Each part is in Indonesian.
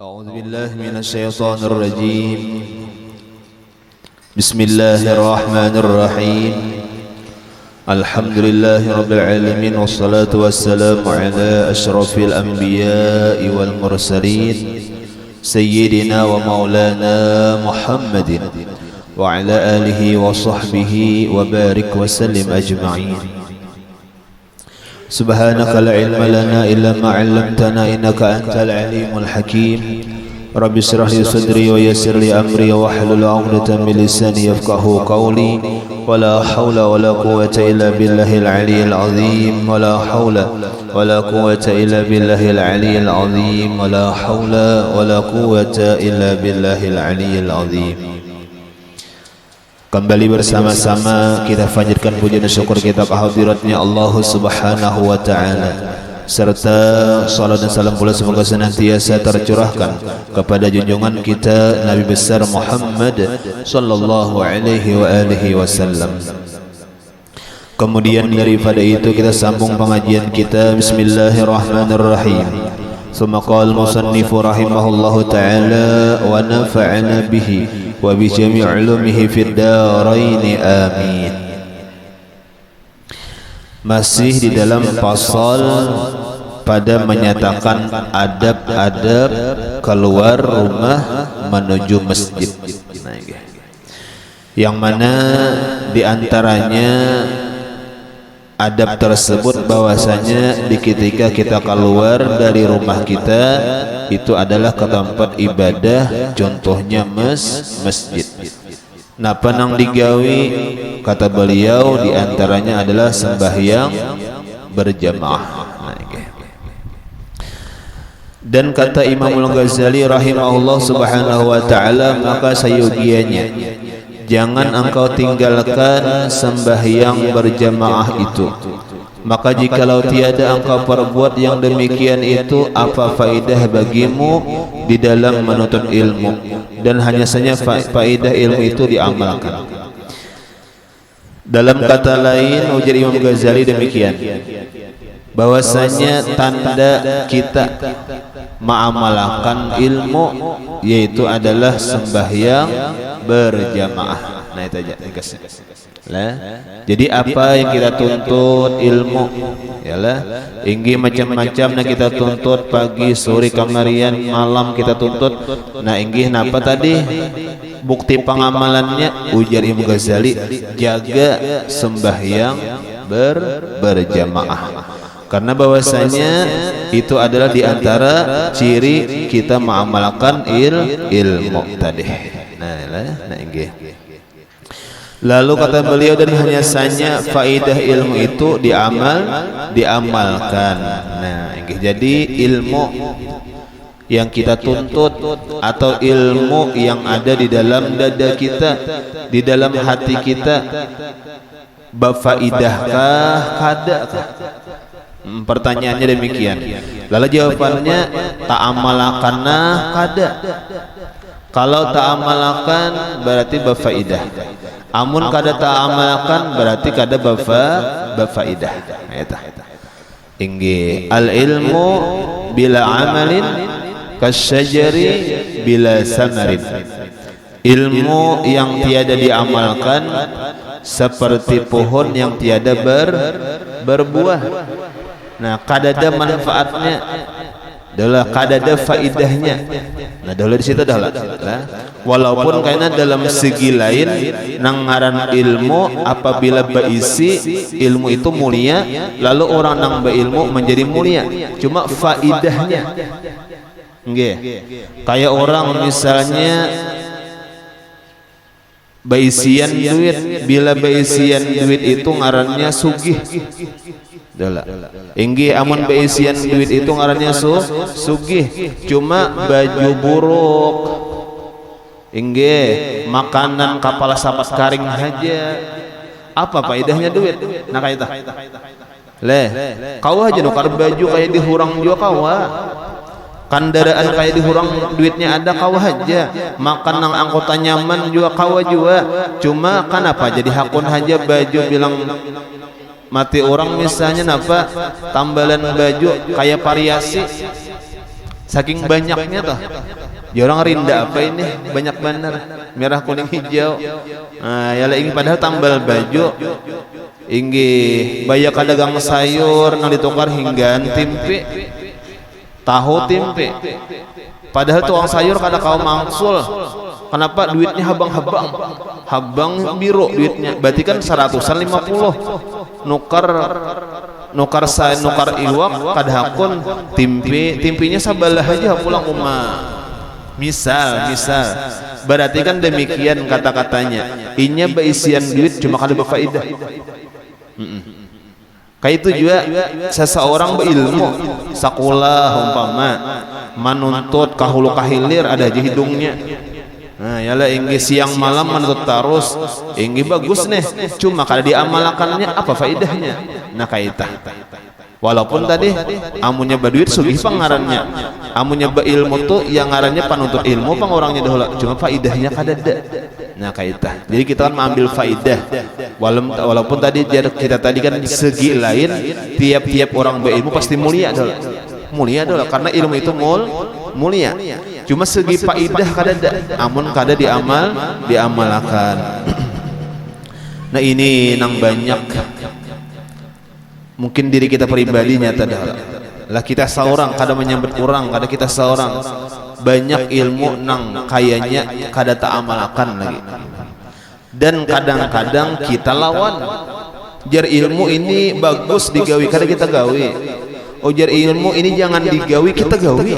أعوذ بالله من الشيطان الرجيم. بسم الله الرحمن الرحيم. الحمد لله رب العالمين، والصلاة والسلام على أشرف الأنبياء والمرسلين سيدنا ومولانا محمد وعلى آله وصحبه وبارك وسلم أجمعين. سبحانك لا علم لنا إلا ما علمتنا إنك أنت العليم الحكيم. رب اشرح لي صدري ويسر لي أمري واحلل عقدة من لساني يفقهوا قولي. ولا حول ولا قوة إلا بالله العلي العظيم. ولا حول ولا قوة إلا بالله العلي العظيم. ولا حول ولا قوة إلا بالله العلي العظيم. Kembali bersama-sama kita panjatkan puji dan syukur kita kehadiratnya Allah Subhanahu wa taala, serta salat dan salam pula semoga senantiasa tercurahkan kepada junjungan kita Nabi besar Muhammad sallallahu alaihi wa alihi wasallam. Kemudian daripada itu kita sambung pengajian kita. Bismillahirrahmanirrahim. ثم قال المصنف رحمه الله تعالى ونفعنا به وبجميع علومه في الدارين آمين. Masih di dalam pasal pada menyatakan adab-adab keluar rumah menuju masjid, yang mana diantaranya adab tersebut bahwasanya di ketika kita keluar dari rumah kita itu adalah ke tempat ibadah, contohnya masjid. Nah, penang digawi kata beliau diantaranya adalah sembahyang berjamaah. Dan kata Imam Al-Ghazali rahimahullah subhanahu wa ta'ala, maka sayogianya jangan engkau tinggalkan sembahyang berjamaah itu. Maka jikalau tiada engkau perbuat yang demikian itu, apa faedah bagimu di dalam menuntut ilmu? Dan hanya saja faedah ilmu itu diamalkan. Dalam kata lain, ujar Imam Ghazali demikian, bahwasanya tanda kita mengamalkan ilmu yaitu adalah sembahyang berjamaah. Nah itu aja. Jadi apa yang kita tuntut ilmu, yalah, inggi macam-macam nah kita tuntut pagi, sore, kamarian, malam kita tuntut. Nah inggi napa tadi bukti pengamalannya? Ujar Imam Ghazali, jaga sembahyang berjamaah. Karena bahwasanya itu adalah diantara ciri kita mengamalkan ilmu tadi. Nah, lalu kata beliau, dan hanya saja faedah ilmu itu diamalkan. Nah, jadi ilmu yang kita tuntut atau ilmu yang ada di dalam dada kita, di dalam hati kita, berfaedahkah kadakah? Pertanyaannya demikian. Lalu jawabannya ta'amalakanna kada. Kalau ta'amalakan berarti berfaedah. Amun kada ta'amalakan berarti kada berfaedah. Eta. Inggi al ilmu bila amalin kasyajari bila samarin. Ilmu yang tiada diamalkan seperti pohon yang tiada berbuah. Nah, kadada manfaatnya, adalah kadada faidahnya. Nah, dahulu di situ adalah. Walaupun karena dalam segi lain nangaran ilmu apabila berisi ilmu itu mulia, lalu orang nang berilmu menjadi mulia. Cuma faidahnya, nggih. Kayak orang misalnya baisian duit, bila baisian duit itu ngarannya sugih. Dala. Inggi amun baisian duit itu ngarannya sugih. Cuma baju buruk, inggi makanan kapal sapat karing aja. Apa faedahnya duit? Nah kayak tah. Kau aja nukar baju kayak dihurang juga kawa. Kendaraan kayak dihurang duitnya ada kawa aja. Makan nang angkutan nyaman juga kawa juga. Cuma kan apa jadi hakun aja baju bilang mati orang misalnya napa tambalan baju kayak variasi saking banyaknya tuh. Ya orang rinda apa ini banyak bener, merah kuning hijau. Nah, ya ini padahal tambal baju inggih baya kadagang sayur nang ditukar hinggan tempe tahu tempe. Padahal tuang sayur kada kau mangsul. Kenapa duitnya habang-habang, habang biru duitnya, berarti kan 150 nukar iwak kadahakun timpinya sabalah aja pulang rumah. Misal berarti kan demikian kata-katanya, inya beisian duit cuma kada berfaedah. Kayak itu juga seseorang berilmu sakulah umpama menuntut kahulu kahilir ada aja hidungnya. Nah, yalah inggi siang malam menuntut tarus, inggi bagus nih, cuma kalau diamalkannya apa faedahnya? Nah kaita. Walaupun tadi amunnya baduit sugih pangarannya, amunnya beilmu tuh yang ngarannya panuntut ilmu pang orangnya dahulu, cuma faedahnya kadada. Nah kaita. Jadi kita kan mengambil faedah. Walaupun tadi kita tadi kan segi lain, tiap-tiap orang berilmu pasti mulia dahulu. Mulia dahulu karena ilmu itu mulia. Cuma segi faedah kadada, amun kada diamalkan. Nah ini nang banyak mungkin diri kita pribadinya lah kita seorang kada menyambut orang, kada kita seorang banyak ilmu nang kayaknya kada tak amalkan lagi. Dan kadang-kadang kita lawan jar ilmu ini bagus digawi kada kita gawi. Oh jar ilmu ini jangan digawi kita gawi.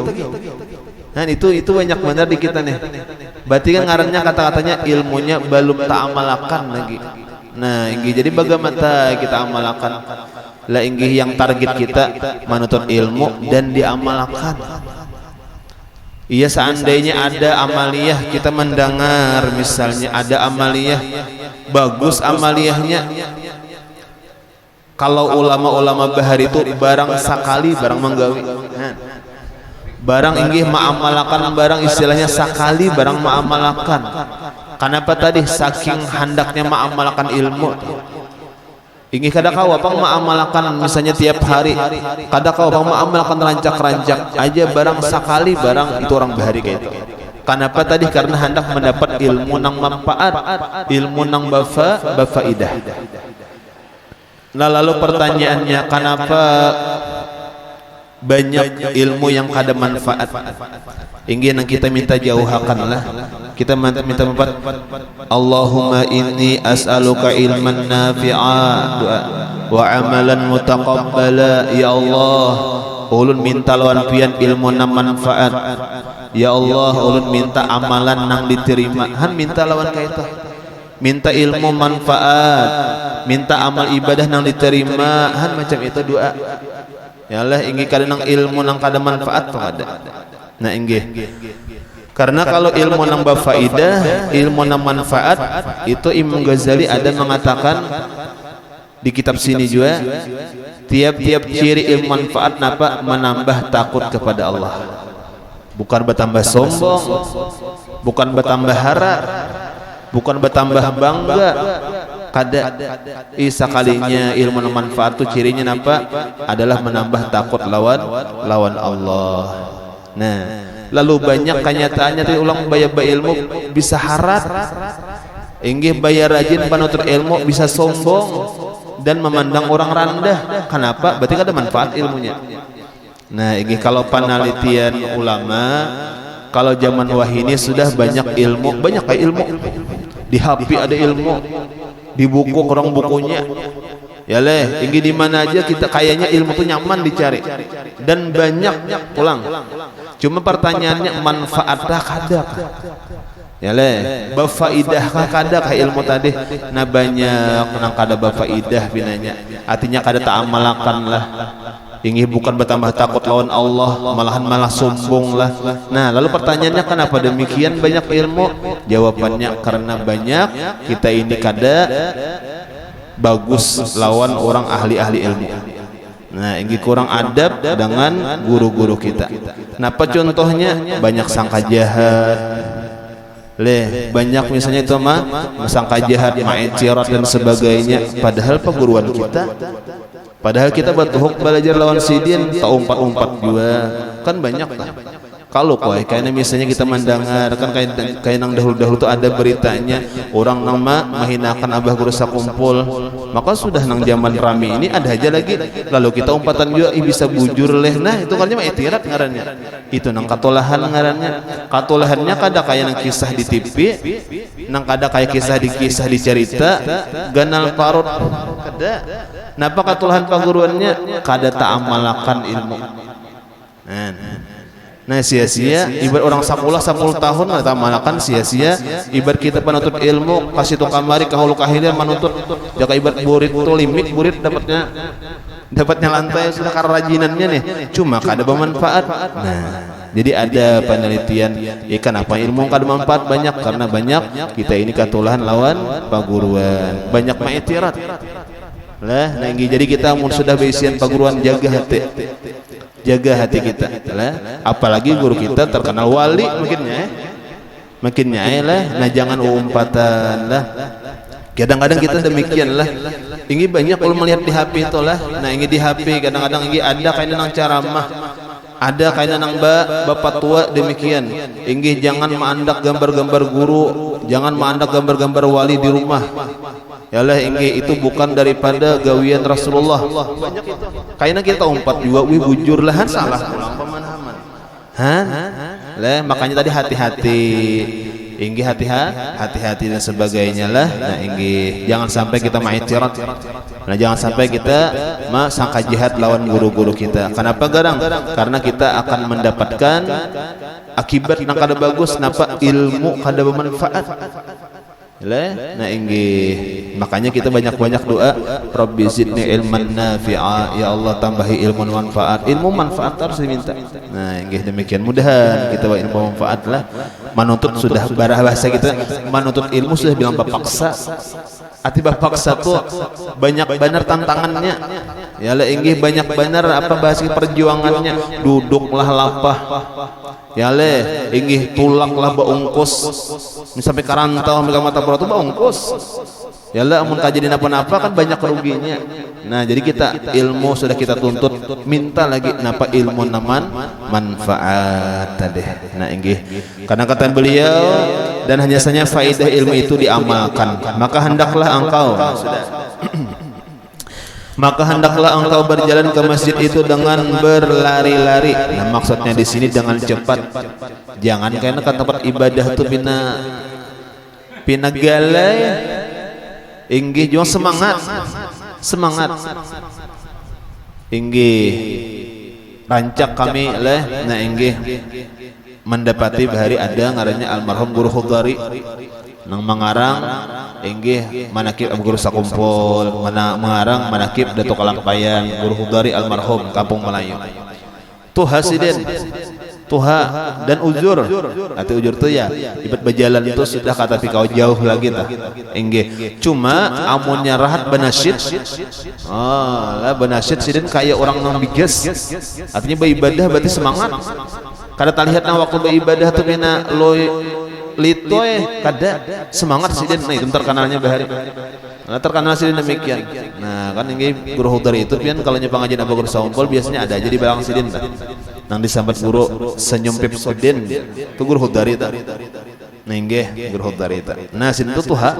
Nah itu banyak benar di kita nih. Berarti kan ngarannya kata-katanya ilmunya belum tak amalkan lagi. Nah inggi jadi bagaimana kita amalkan lah inggi yang target kita menuntut ilmu dan diamalkan. Iya seandainya ada amaliyah kita mendengar misalnya ada amaliyah bagus amaliyahnya. Kalau ulama-ulama bahar itu barang sakali barang menggawi. Barang inggih ma'amalakan barang istilahnya sakali barang ma'amalakan. Kenapa tadi saking handaknya ma'amalakan ilmu. Inggih kada kau apa ma'amalakan misalnya tiap hari. Kada kau apa ma'amalakan rancak-rancak aja barang sakali barang itu orang bahari kayak itu. Kenapa tadi karena hendak mendapat ilmu nang manfaat, ilmu nang bafaidah. Nah lalu pertanyaannya kenapa banyak ilmu yang kada manfaat? Ingin kita minta jauhakanlah. Kita minta manfaat. Allahumma inni as'aluka ilman nafi'a wa amalan mutaqabbala. Ya Allah, ulun minta lawan pian ilmu nang manfaat. Ya Allah, ulun minta amalan nang diterima. Han minta lawan kaita. Minta ilmu manfaat, minta amal ibadah nang diterima. Han macam itu doa. Ya Allah ingin kada nang ilmu nang kada manfaat tuh ada. Nah inggih. Karena kalau ilmu nang bafaidah, ilmu nang manfaat itu Imam Ghazali ada mengatakan di kitab sini juga tiap-tiap ciri ilmu manfaat napa menambah takut kepada Allah. Bukan bertambah sombong, bukan bertambah harap, bukan bertambah bangga. Kada isa kalinya ilmu manfaat itu cirinya apa? Adalah menambah takut lawan Allah. Nah, lalu banyak kenyataannya tadi ulang bayar ilmu bisa harat. Inggih bayar rajin panutur ilmu bisa sombong dan memandang orang rendah. Kenapa? Berarti kada manfaat ilmunya. Nah, inggih kalau penelitian ulama kalau zaman wahini sudah banyak ilmu, banyak kayak ilmu. Di HP ada ilmu, di buku orang bukunya. Ya leh, tinggi di mana aja kita kayaknya ilmu tuh nyaman dicari dan banyak pulang. Cuma pertanyaannya manfaatkah kada? Ya leh, bafaidah kada kah ilmu tadi? Nah banyak nang kada bafaidah binanya. Artinya kada ta'amalakan lah. Ingin bukan bertambah takut lawan Allah, malah sombong lah. Nah lalu pertanyaannya kenapa demikian banyak ilmu? Jawabannya karena banyak kita ini kada bagus lawan orang ahli-ahli ilmu. Nah ingin kurang adab dengan guru-guru kita. Kenapa contohnya? Banyak sangka jahat. Banyak misalnya itu sangka jahat, ma'incirat dan sebagainya. Padahal perguruan kita, padahal kita batuhuk belajar lawan sidin tak umpat-umpat juga kan banyak lah. Kalau kayaknya misalnya kita mendengar kan kayak nang dahulu-dahulu tuh ada beritanya orang nama menghinakan abah guru sakumpul, maka sudah nang zaman rame ini ada aja lagi lalu kita umpatan juga bisa bujur leh, nah itu kan mah itirat ngarannya, itu nang katolahan ngarannya. Katolahannya kada kayak nang kisah di TV, nang kada kayak kisah di cerita ganal parut kada. Napa katolahan paguruannya kada ta'amalakan ilmu. Nah sia-sia ibarat orang sakulah 10 tahun kita malakan sia-sia ibarat kita penuntut ilmu kasih tu kamari kahulu kahilir menuntut jaka ibarat burit tu limik burit dapatnya lantai sudah karajinannya nih cuma kada bermanfaat. Nah jadi ada penelitian kenapa ilmu kada manfaat banyak karena banyak kita ini katulahan lawan paguruan banyak maitirat lah. Nah jadi kita sudah beisian paguruan jaga hati kita lah. Apalagi guru kita terkenal wali makinnya lah. Nah jangan umpatan lah. Kadang-kadang kita demikian lah. Ini banyak kalau melihat di HP itu lah. Nah ini di HP kadang-kadang ini ada kayak nang ceramah, ada kayak nang bapak tua demikian. Ini jangan mandak gambar-gambar guru, jangan mandak gambar-gambar wali di rumah. Yalah itu bukan daripada gawian Rasulullah. Kayaknya kita umpat juga bujur lahan salah pulang pemahaman. Lah makanya tadi hati-hati. Hati-hati dan sebagainya lah. Nah jangan sampai kita maitirat. Nah jangan sampai kita sangka jahat lawan guru-guru kita. Kenapa garang? Karena kita akan mendapatkan akibat yang kada bagus. Napa ilmu kada bermanfaat. Nah makanya kita banyak-banyak doa Rabbi zidni ilman nafi'a, ya Allah tambahi ilmu manfaat. Ilmu manfaat harus diminta. Nah demikian mudahan kita ilmu manfaat lah. Menuntut sudah bahasa kita menuntut ilmu sudah bilang bapaksa. Arti bapaksa tuh banyak benar tantangannya. Ya lah banyak benar apa bahasa perjuangannya. Duduklah lapah. Ya le tulaklah baungkus sampai karantau sampai mata perut itu baungkus. Ya lah amun kajadian apa-apa kan banyak ruginya. Nah jadi kita ilmu sudah kita tuntut, minta lagi napa ilmu naman manfaat tadi. Nah karena kata beliau dan hanya saja faedah ilmu itu diamalkan, maka hendaklah engkau berjalan ke masjid itu dengan berlari-lari. Nah maksudnya di sini dengan cepat. Jangan karena kan tempat ibadah itu pina galai. Juga semangat. Rancak kami lah. Nah mendapati bahari ada ngarannya almarhum Guru Khudari nang mengarang manakib Abu Guru Sakumpul, mengarang manakib Datuk Kalangpayan Guru Khudari almarhum Kampung Melayu. Tuha dan uzur. Arti uzur itu ya ibarat berjalan itu sudah kata pikau jauh lagi tah. Cuma amunnya rahat benasyid. Lah benasyid sidin kayak orang nang biges. Artinya beribadah berarti semangat. Kada terlihat waktu beribadah tuh bina litoy kada semangat sidin. Nah itu terkenalnya bahari. Nah terkenal sidin demikian. Nah kan Guru Khudari itu pian kalau pengajian Abu Guru Sakumpul biasanya ada jadi balang sidin tah. Nang disambat guru senyum pip sudin itu Guru Khudari ta. Nah Guru Khudari ta. Nah sin itu tuha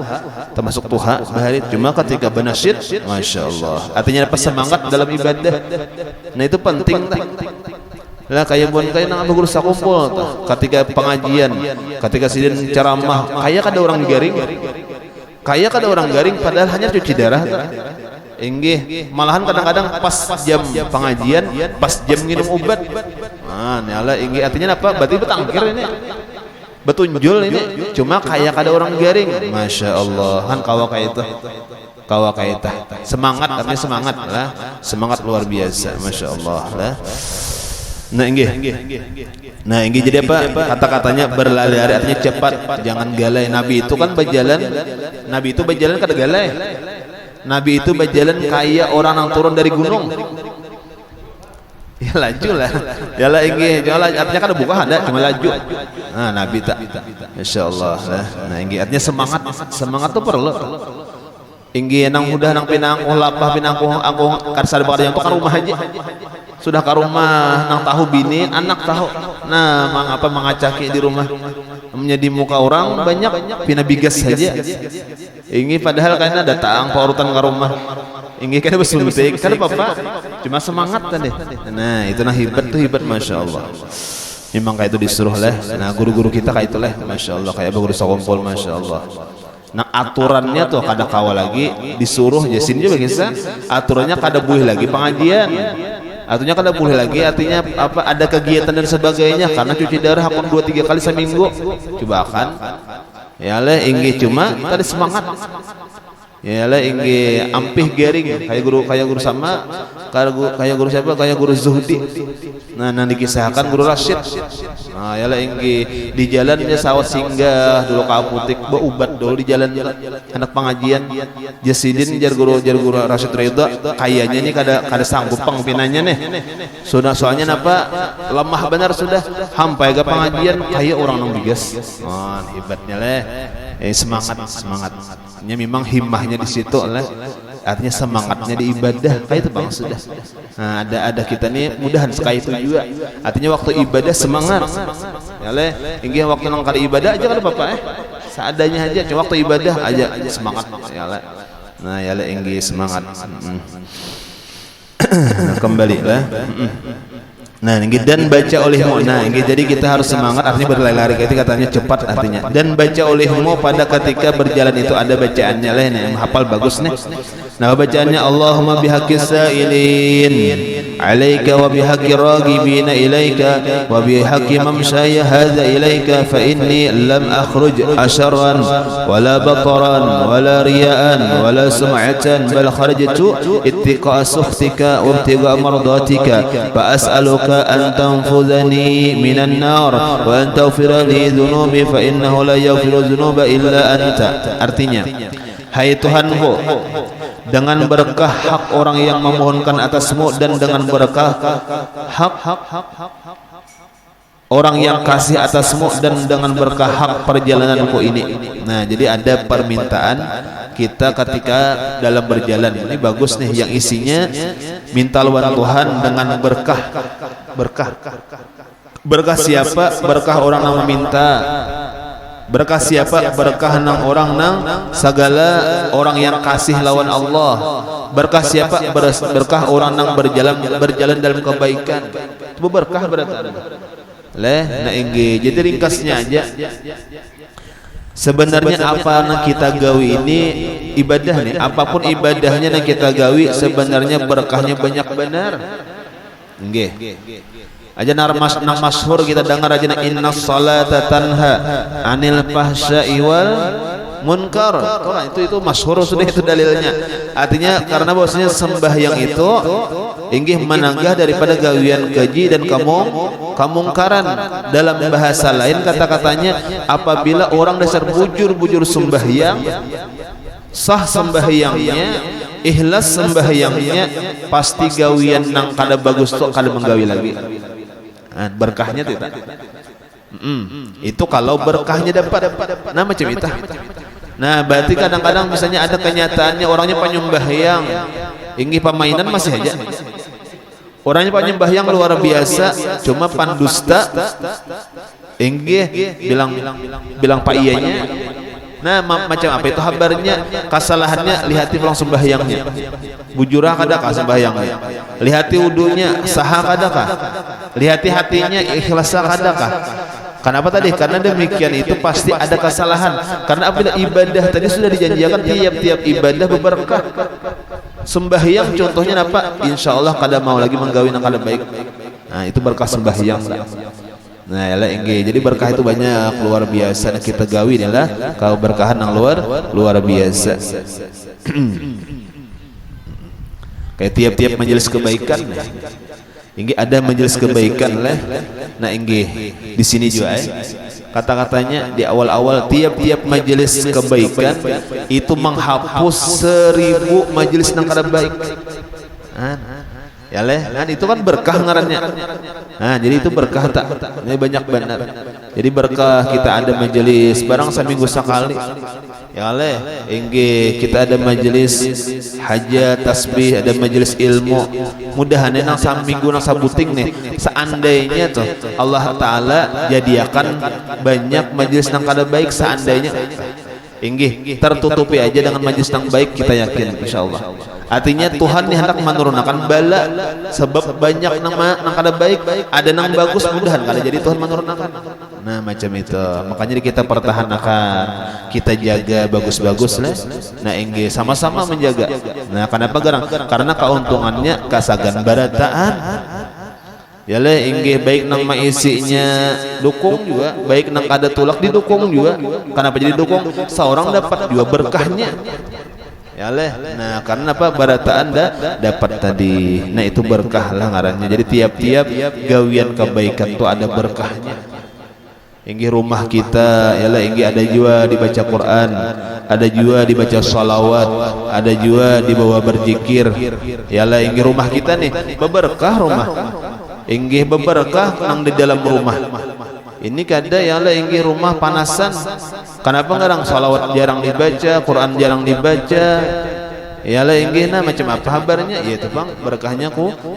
termasuk tuha bahari cuma ketika benasyid masyaallah artinya apa semangat dalam ibadah. Nah itu penting ta. Lah kayak nang Abu Guru Sakumpul ta. Ketika pengajian ketika sidin ceramah kayak kada orang garing padahal hanya cuci darah ta. Malahan kadang-kadang pas jam pengajian, pas jam minum obat. Nah, nyala artinya apa? Berarti betangkir ini. Betunjul ini. Cuma kayak ada orang garing. Masya Allah. Kan kawa kayak itu. Semangat, artinya semangat lah. Semangat luar biasa. Masya Allah lah. Nah jadi apa? Kata-katanya berlari-lari artinya cepat, jangan galai. Nabi itu berjalan kada galai. Nabi itu berjalan kayak orang yang turun dari gunung. Ya laju lah. Ya lah artinya kan buka ada cuma laju. Nah Nabi tak. Masya Allah. Nah artinya semangat tuh perlu. Inggih nang mudah nang pinangkuh lapah pinangkuh angkuh karsada bakal yang tukar rumah aja. Sudah ke rumah nang tahu bini anak tahu. Nah, mengacaki di rumah. Menjadi muka orang banyak pinabigas saja. Inggih padahal karena datang paurutan ke rumah. Inggih kan bersuntik kan Bapak. Cuma semangat tadi. Nah, itu nah hebat Masya Allah. Memang kayak itu disuruh lah. Nah, guru-guru kita kayak itu lah Masya Allah. Kayak guru sakumpul Masya Allah. Nah, aturannya tuh kada kawal lagi disuruh jasin juga bisa. Aturannya kada boleh lagi pengajian. Aturannya kada boleh lagi artinya apa ada kegiatan dan sebagainya karena cuci darah hakun 2-3 kali seminggu. Coba kan. Ya le inggih cuma tadi semangat. Ya le inggih ampih garing kayak guru sama kayak guru siapa kayak guru Zuhdi. Nah dikisahkan guru Rashid. Nah ya le inggih di jalannya sawat singgah dulu ke apotek beubat dulu di jalan anak pengajian Jasidin jar guru Rashid Ridha kayaknya nih kada sanggup pengpinannya nih. Sudah soalnya napa lemah benar sudah sampai ke pengajian kayak orang nang bigas. Oh hebatnya le. Semangatnya memang himmahnya di situ lah. Artinya semangatnya di ibadah kayak itu Bang sudah. Nah, ada kita nih mudahan sekali itu juga. Artinya waktu ibadah semangat. Ya le, inggih waktu nang kada ibadah aja kan Bapak seadanya aja, cuma waktu ibadah aja semangat ya le. Nah, ya le inggih semangat. Nah, kembali lah. Nah, dan baca olehmu. Nah, jadi kita harus semangat artinya berlari-lari itu katanya cepat artinya. Dan baca olehmu pada ketika berjalan itu ada bacaannya lah nih, hafal bagus nih. Nah, bacaannya Allahumma bihaqqis sa'ilin alaika wa bihaqqi ragibina ilaika wa bihaqqi mamshaya hadza ilaika fa inni lam akhruj asharran wala bataran wala riya'an wala sum'atan bal kharajtu ittiqa suhtika wa ibtiga mardatika fa as'aluka أن تنفذني من النار وأن تغفر لي ذنوبي فإنه لا يغفر الذنوب إلا أنت. Artinya, hai Tuhanku, dengan berkah hak orang yang memohonkan atasmu dan dengan berkah hak orang yang kasih atasmu dan dengan berkah hak perjalananku ini. Nah, jadi ada permintaan kita ketika dalam berjalan ini bagus nih yang isinya minta lawan Tuhan dengan berkah siapa berkah orang yang meminta berkah siapa berkah nang orang nang segala orang yang kasih lawan Allah berkah siapa berkah orang nang berjalan dalam kebaikan itu berkah berarti leh nah inggih jadi ringkasnya aja sebenarnya apa yang kita gawi ini ibadah nih apapun ibadahnya yang kita gawi sebenarnya berkahnya banyak benar nggih aja nang masyhur kita dengar aja innas salata tanha anil fahsya'i wal munkar itu masyhur sudah itu dalilnya artinya karena bahwasanya sembahyang itu inggih menanggah daripada gawian keji dan kemungkaran dalam bahasa lain kata-katanya apabila orang dasar bujur sembahyang sah sembahyangnya ikhlas sembahyangnya pasti gawian nang kada bagus tuh kada menggawi lagi nah, berkahnya tidak itu kalau berkahnya dapat nah macam itu nah berarti kadang-kadang misalnya ada kenyataannya orangnya penyembahyang inggih pemainan masih aja orangnya penyembahyang luar biasa cuma pandusta inggih bilang pak iyanya nah macam apa itu kabarnya kesalahannya lihati pulang sembahyangnya bujurah kadakah sembahyangnya lihati wudunya sahah kadakah lihati hatinya ikhlasah kadakah kenapa tadi karena demikian itu pasti ada kesalahan karena apabila ibadah tadi sudah dijanjikan tiap-tiap ibadah berberkah sembahyang contohnya apa insyaallah kada mau lagi menggawi nang kada baik nah itu berkah sembahyang nah ya inggih jadi berkah itu banyak luar biasa nah, kita gawi adalah kalau berkahan yang luar biasa kayak tiap-tiap majelis kebaikan inggih ada majelis kebaikan lah nah inggih di sini juga kata-katanya di awal-awal tiap-tiap majelis kebaikan itu menghapus 1000 majelis yang kada baik ya leh kan itu kan berkah ngarannya nah jadi itu berkah tak ini banyak benar jadi berkah kita ada majelis barang seminggu sekali Ya oleh inggih kita ada majelis hajat tasbih, ada majelis ilmu. Mudahan nang saminggu nang sabuting nih. Seandainya tuh Allah taala jadiakan banyak majelis nang kada baik, seandainya inggih tertutupi aja dengan majelis nang baik, kita yakin insyaallah. Artinya Tuhan nih hendak menurunkan bala sebab banyak nang kada baik, ada nang bagus, mudahan kada jadi Tuhan menurunkan. Nah macam itu, makanya kita pertahankan, kita jaga bagus-bagus lah. Nah inggih sama-sama menjaga. Nah kenapa garang? Karena keuntungannya kasagan barataan. Ya le inggih baik nang maisinya dukung juga, baik nang kada tulak didukung juga. Kenapa jadi dukung? Seorang dapat juga berkahnya. Ya leh, nah karena apa barataan dapat tadi, nah itu berkah lah ngarannya. Jadi tiap-tiap gawian kebaikan itu ada berkahnya. Inggih rumah kita, ya lah inggih ada juga dibaca Quran, ada juga dibaca salawat, ada juga dibawa berzikir. Ya lah inggih rumah kita nih berberkah rumah, inggih berberkah nang di dalam rumah. Ini kada ya lah inggih rumah panasan. Kenapa ngarang salawat jarang dibaca, Quran jarang dibaca? Ya lah inggih nah macam apa kabarnya? Ya itu bang berkahnya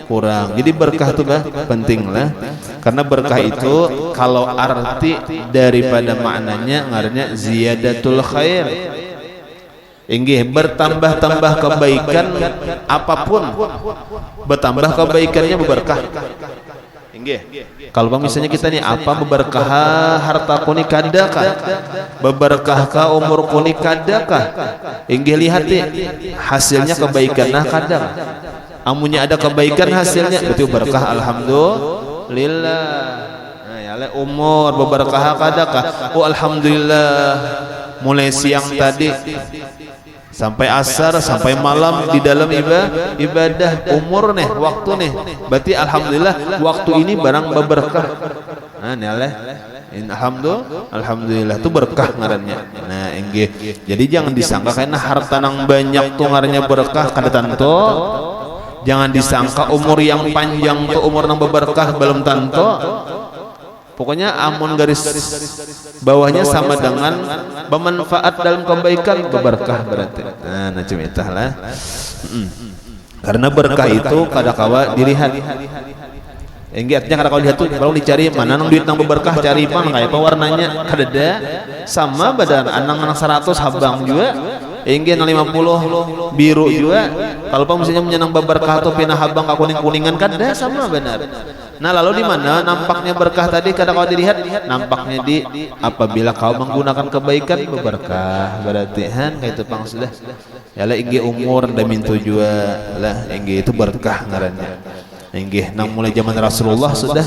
kurang. Jadi berkah itu bah penting lah. Karena berkah itu kalau arti daripada maknanya ngarannya ziyadatul khair. Inggih bertambah-tambah kebaikan apapun, bertambah kebaikannya berkah. Inggih. Kalau bang misalnya kita nih apa berberkah hartaku ni kadakah, berberkahkah umurku ni kadakah, inggih lihat hasilnya kebaikan nah kadang. Amunnya ada kebaikan hasilnya betul berkah alhamdulillah. Nah ya le umur berberkah kadakah, oh alhamdulillah mulai siang tadi sampai asar sampai malam di dalam ibadah umur nih waktu nih berarti alhamdulillah waktu ini barang berberkah. Nah nilai alhamdulillah itu berkah ngarannya. Nah inggih jadi jangan disangka karena harta nang banyak tuh ngarannya berkah kada tanto. Jangan disangka umur yang panjang tuh umur nang berberkah belum tanto. Pokoknya amun garis bawahnya sama dengan bermanfaat dalam kebaikan berberkah berarti. Nah macam itulah. Karena berkah itu kadang-kala dilihat. Enggak artinya kadang-kala dilihat tuh kalau dicari mana nang duit nang berberkah cari pan kayak apa warnanya kadada sama badan anang 100 habang juga. Enggak 50 biru juga. Kalau misalnya menyenang berberkah atau pinah habang ka kuning-kuningan kada sama benar. Nah lalu di mana nampaknya berkah tadi kadang-kadang dilihat nampaknya di apabila kau menggunakan kebaikan berberkah berarti kayak itu pang sudah ya lah inggih umur dan mintu juga lah inggih itu berkah ngarannya inggih nang mulai zaman Rasulullah sudah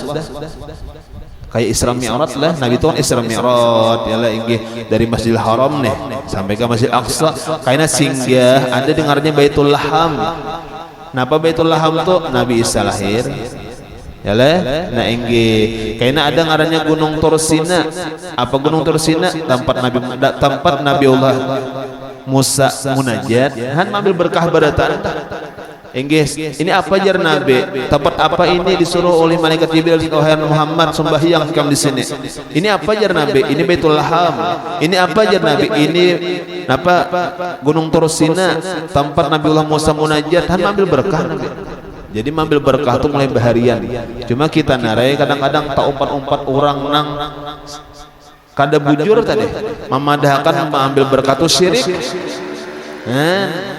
kayak Isra Mi'raj lah Nabi itu kan Isra Mi'raj ya lah inggih dari Masjidil Haram nih sampai ke Masjid Aqsa kayaknya singgah ada dengarnya Baitul Laham. Napa Baitul Laham tuh Nabi Isa lahir. Ya leh, nah inggih. Kayaknya ada ngarannya Gunung Tursina. Apa Gunung Tursina? Tempat Nabiullah Musa munajat. Han ambil berkah barataan. Inggih. Ini apa jar Nabi? Tempat apa ini disuruh oleh malaikat Jibril wahai Muhammad sembahyang kamu di sini. Ini apa jar Nabi? Ini Baitul Laham. Ini apa jar Nabi? Ini apa Gunung Tursina, tempat Nabiullah Musa munajat. Han ambil berkah Nabi. Jadi mengambil berkah itu mulai baharian. Cuma kita narai kadang-kadang tak umpat-umpat orang nang kada bujur tadi memadahkan mengambil berkah itu syirik.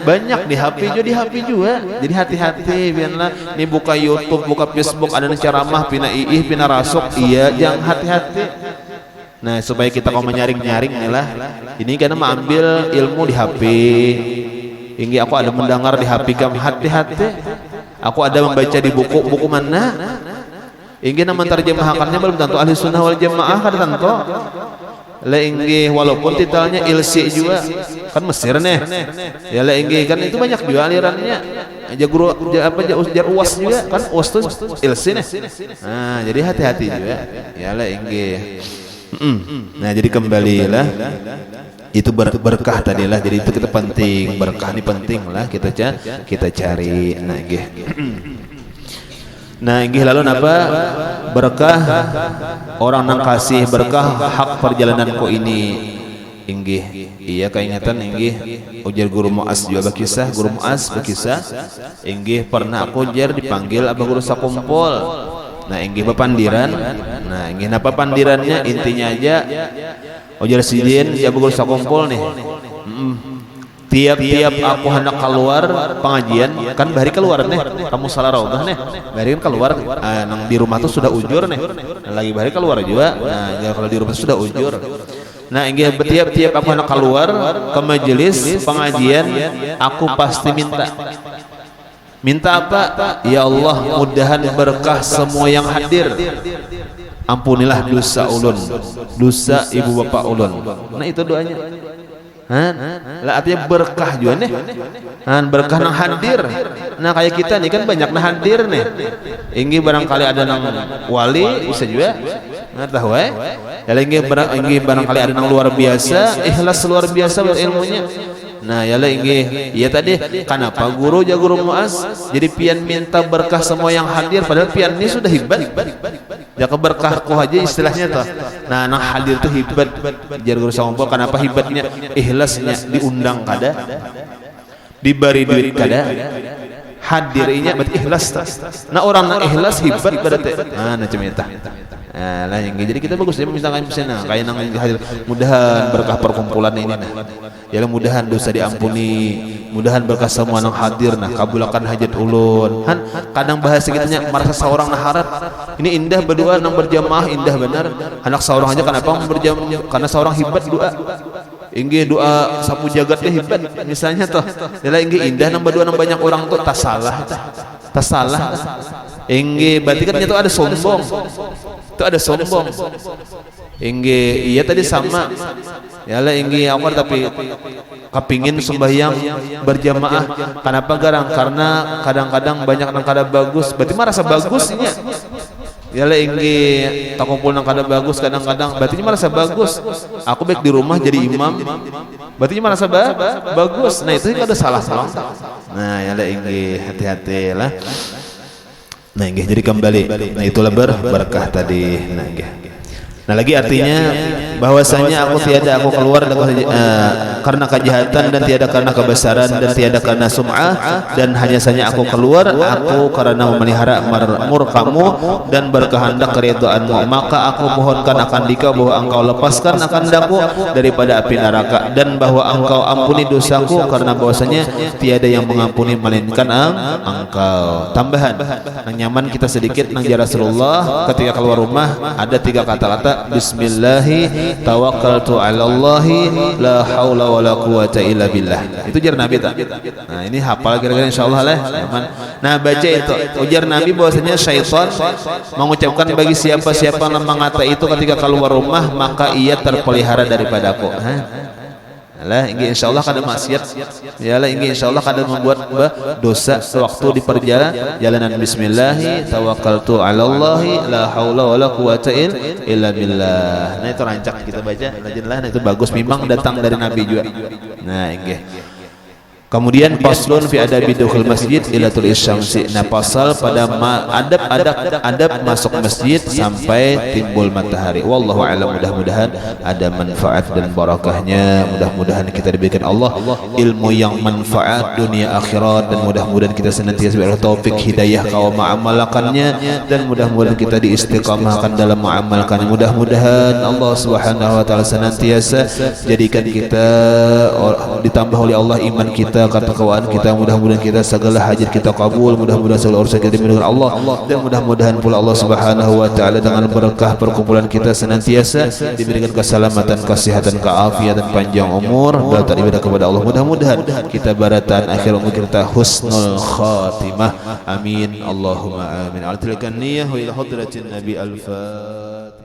Banyak di HP juga. Jadi hati-hati biarlah ini buka YouTube, buka Facebook ada ceramah pina pina rasuk. Iya, jangan hati-hati. Nah, supaya kita mau menyaring-nyaring inilah. Ini karena mengambil ilmu di HP. Ini aku ada mendengar di HP kamu hati-hati. Aku ada membaca di buku mana? Ingin menterjemahkannya belum tentu ahli sunnah wal jamaah kada tentu. La inggih walaupun titelnya ilsi juga kan Mesir nih. Ya la inggih kan itu banyak juga alirannya. Aja guru apa aja ujar uas juga kan uas tuh ilsi nih. Nah, jadi hati-hati juga. Ya la inggih. Nah, jadi kembalilah itu berkah tadilah, jadi itu kita penting berkah ini penting lah kita cari. Nah inggih lalu apa berkah orang nang kasih berkah hak perjalananku ini inggih iya kaingatan inggih ujar guru Muaz juga berkisah guru Muaz berkisah inggih pernah aku jar dipanggil abah guru sakumpul. Nah inggih papandiran. Nah inggih napa pandirannya intinya aja ujar sidin ya abah guru sakumpul nih. Tiap-tiap aku hendak keluar pengajian kan bahari keluar nih kamu salah raudhah nih bahari kan keluar nang di rumah tuh sudah ujur nih lagi bahari keluar juga. Nah kalau di rumah sudah ujur. Nah inggih tiap-tiap aku hendak keluar ke majelis pengajian aku pasti minta apa ya Allah mudahan berkah semua yang hadir, ampunilah dosa ulun dosa ibu bapak ulun. Nah itu doanya lah artinya berkah juga nih berkah nang hadir. Nah kayak kita nih kan banyak nang hadir nih inggih barangkali ada nang wali bisa juga tahu ya inggih barangkali ada nang luar biasa ikhlas luar biasa ilmunya. Nah ya lah inggih iya tadi kenapa guru Muaz jadi pian minta berkah semua yang hadir padahal pian ini sudah hibat ya keberkahku aja istilahnya toh. Nah nang hadir tuh hibat jar guru sakumpul kenapa hibatnya ikhlasnya diundang kada diberi duit kada hadirnya berarti ikhlas toh. Nah orang nang ikhlas hibat berarti nah cemeta. Nah lah yang jadi kita bagus ya misalkan misalnya kayak nang hadir mudahan berkah perkumpulan ini nah ya mudahan dosa diampuni mudahan berkah semua nang hadir nah kabulkan hajat ulun kadang bahasa kitanya merasa seorang nah harap ini indah berdua nang berjamaah indah benar anak seorang aja kenapa berjamaah karena seorang hibat doa inggih doa sapu jagatnya hibat misalnya toh ya inggih indah nang berdua nang banyak orang tuh tak salah inggih berarti kan itu ada sombong inggih iya tadi sama ya lah inggih aku tapi kepingin sembahyang berjamaah kenapa garang karena kadang-kadang banyak nang kada bagus berarti merasa bagusnya ya lah inggih tak kumpul nang kada bagus kadang-kadang berarti merasa bagus aku baik di rumah jadi imam berarti merasa bagus. Nah itu kada salah. Nah ya lah inggih hati-hati lah. Nah inggih jadi kembali nah itulah berkah tadi. Nah lagi artinya bahwasanya aku keluar karena kejahatan dan tiada karena kebesaran dan tiada karena sum'ah dan hanya saja aku keluar aku karena memelihara murkamu dan berkehendak keridhaanmu maka aku mohonkan akan dikau bahwa engkau lepaskan akan daku daripada api neraka dan bahwa engkau ampuni dosaku karena bahwasanya tiada yang mengampuni melainkan engkau. Tambahan nang nyaman kita sedikit nang ya Rasulullah ketika keluar rumah ada 3 kata-kata bismillahi tawakkaltu ala Allahi la haula wala quwata illa billah. Itu ujar Nabi tak? Nah ini hafal kira-kira insyaallah lah. Nah baca itu ujar Nabi bahwasanya syaitan mengucapkan bagi siapa-siapa yang mengata itu ketika keluar rumah maka ia terpelihara daripadaku. Lah inggih insyaallah kada maksiat ya lah inggih insyaallah kada membuat dosa sewaktu di perjalanan bismillahi tawakkaltu ala Allahi la haula wala quwata illa billah. Nah itu rancak kita baca rajinlah nah itu bagus memang datang dari Nabi juga. Nah inggih kemudian paslun fi adabi dukhul masjid ila tulis syamsi. Nah pasal pada adab masuk masjid sampai timbul matahari. Wallahu a'lam. Mudah-mudahan ada manfaat dan barakahnya. Mudah-mudahan kita diberikan Allah ilmu yang manfaat dunia akhirat dan mudah-mudahan kita senantiasa diberi taufik hidayah kau mengamalkannya dan mudah-mudahan kita diistiqamahkan dalam mengamalkannya. Mudah-mudahan Allah Subhanahu wa taala senantiasa jadikan kita ditambah oleh Allah iman kita ketakwaan kita mudah-mudahan kita segala hajat kita kabul mudah-mudahan segala urusan kita dimudahkan Allah dan mudah-mudahan pula Allah Subhanahu wa taala dengan berkah perkumpulan kita senantiasa diberikan keselamatan kesehatan keafiatan panjang umur dan ibadah kepada Allah mudah-mudahan kita baratan akhir umur kita husnul khatimah amin Allahumma amin. Al-tilkan niyah wa ila hadratin nabi al-fatih.